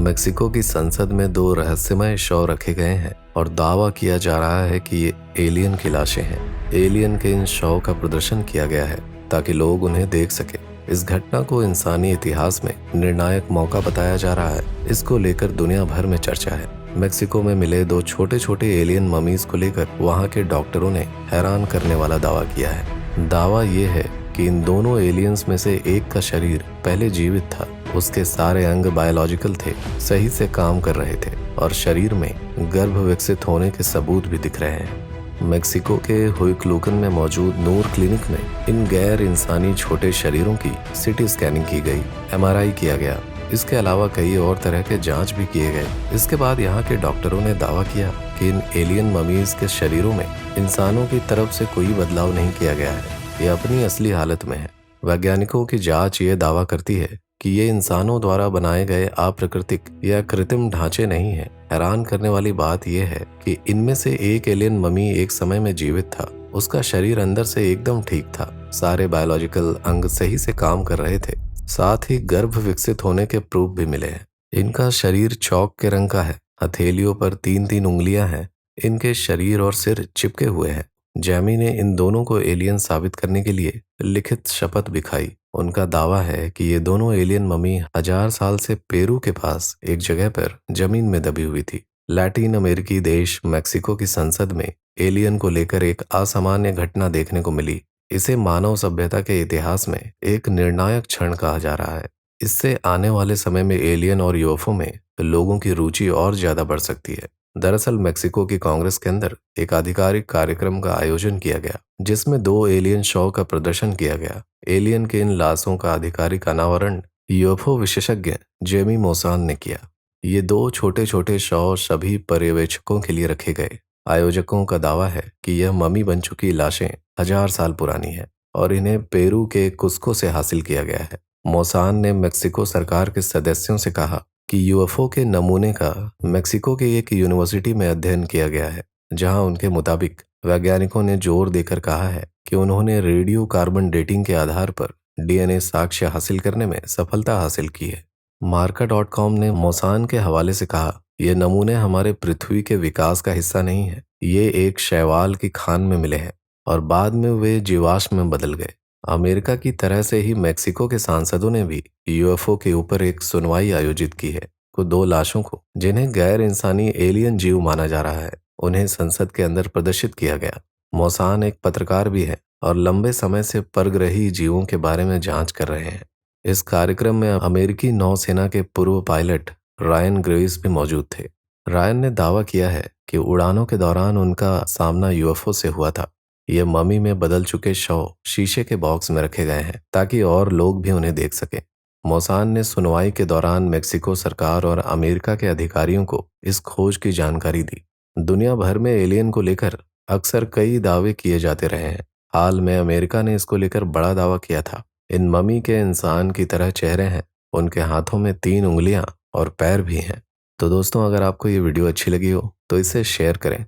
Mexico की संसद में दो रहस्यमय शव रखे गए हैं और दावा किया जा रहा है कि ये एलियन की लाशें हैं। एलियन के इन शव का प्रदर्शन किया गया है ताकि लोग उन्हें देख सके। इस घटना को इंसानी इतिहास में निर्णायक मौका बताया जा रहा है। इसको लेकर दुनिया भर में चर्चा है। मेक्सिको में मिले दो छोटे छोटे एलियन ममीज को लेकर वहाँ के डॉक्टरों ने हैरान करने वाला दावा किया है। दावा ये है कि इन दोनों एलियंस में से एक का शरीर पहले जीवित था, उसके सारे अंग बायोलॉजिकल थे, सही से काम कर रहे थे और शरीर में गर्भ विकसित होने के सबूत भी दिख रहे हैं। मेक्सिको के हुइक्लूकन में मौजूद नूर क्लिनिक में इन गैर इंसानी छोटे शरीरों की सिटी स्कैनिंग की गई, एमआरआई किया गया। इसके अलावा कई और तरह के जांच भी किए गए। इसके बाद यहाँ के डॉक्टरों ने दावा किया कि इन एलियन ममीज के शरीरों में इंसानों की तरफ से कोई बदलाव नहीं किया गया है, ये अपनी असली हालत में है। वैज्ञानिकों की जांच ये दावा करती है कि ये इंसानों द्वारा बनाए गए अप्राकृतिक या कृत्रिम ढांचे नहीं है। हैरान करने वाली बात यह है कि इनमें से एक एलियन ममी एक समय में जीवित था, उसका शरीर अंदर से एकदम ठीक था, सारे बायोलॉजिकल अंग सही से काम कर रहे थे, साथ ही गर्भ विकसित होने के प्रूफ भी मिले हैं। इनका शरीर चौक के रंग का है, हथेलियों पर 3-3 उंगलियां हैं, इनके शरीर और सिर चिपके हुए हैं। जैमी ने इन दोनों को एलियन साबित करने के लिए लिखित शपथ भी खाई। उनका दावा है कि ये दोनों एलियन ममी 1000 साल से पेरू के पास एक जगह पर जमीन में दबी हुई थी। लैटिन अमेरिकी देश मेक्सिको की संसद में एलियन को लेकर एक असामान्य घटना देखने को मिली। इसे मानव सभ्यता के इतिहास में एक निर्णायक क्षण कहा जा रहा है। इससे आने वाले समय में एलियन और यूएफओ में लोगों की रुचि और ज्यादा बढ़ सकती है। दरअसल मेक्सिको की कांग्रेस के अंदर एक आधिकारिक कार्यक्रम का आयोजन किया गया जिसमें 2 एलियन शव का प्रदर्शन किया गया। एलियन के इन लाशों का आधिकारिक अनावरण यूएफओ विशेषज्ञ जेमी मोसान ने किया। ये 2 छोटे छोटे शव सभी पर्यवेक्षकों के लिए रखे गए। आयोजकों का दावा है कि यह ममी बन चुकी लाशें 1000 साल पुरानी है और इन्हें पेरू के कुस्को से हासिल किया गया है। मोसान ने मेक्सिको सरकार के सदस्यों से कहा कि यूएफओ के नमूने का मेक्सिको की एक यूनिवर्सिटी में अध्ययन किया गया है, जहां उनके मुताबिक वैज्ञानिकों ने जोर देकर कहा है कि उन्होंने रेडियो कार्बन डेटिंग के आधार पर डीएनए साक्ष्य हासिल करने में सफलता हासिल की है। मार्का.com ने मोसान के हवाले से कहा, ये नमूने हमारे पृथ्वी के विकास का हिस्सा नहीं है, ये एक शैवाल की खान में मिले हैं और बाद में वे जीवाश्म में बदल गए। अमेरिका की तरह से ही मेक्सिको के सांसदों ने भी यूएफओ के ऊपर एक सुनवाई आयोजित की है। 2 लाशों को, जिन्हें गैर इंसानी एलियन जीव माना जा रहा है, उन्हें संसद के अंदर प्रदर्शित किया गया। मोसान एक पत्रकार भी है और लंबे समय से परग्रही जीवों के बारे में जांच कर रहे हैं। इस कार्यक्रम में अमेरिकी नौसेना के पूर्व पायलट रायन ग्रेव्स भी मौजूद थे। रायन ने दावा किया है कि उड़ानों के दौरान उनका सामना यूएफओ से हुआ था। ये ममी में बदल चुके शव शीशे के बॉक्स में रखे गए हैं ताकि और लोग भी उन्हें देख सकें। मोसान ने सुनवाई के दौरान मेक्सिको सरकार और अमेरिका के अधिकारियों को इस खोज की जानकारी दी। दुनिया भर में एलियन को लेकर अक्सर कई दावे किए जाते रहे हैं। हाल में अमेरिका ने इसको लेकर बड़ा दावा किया था। इन ममी के इंसान की तरह चेहरे हैं, उनके हाथों में 3 उंगलियां और पैर भी हैं। तो दोस्तों, अगर आपको ये वीडियो अच्छी लगी हो तो इसे शेयर करें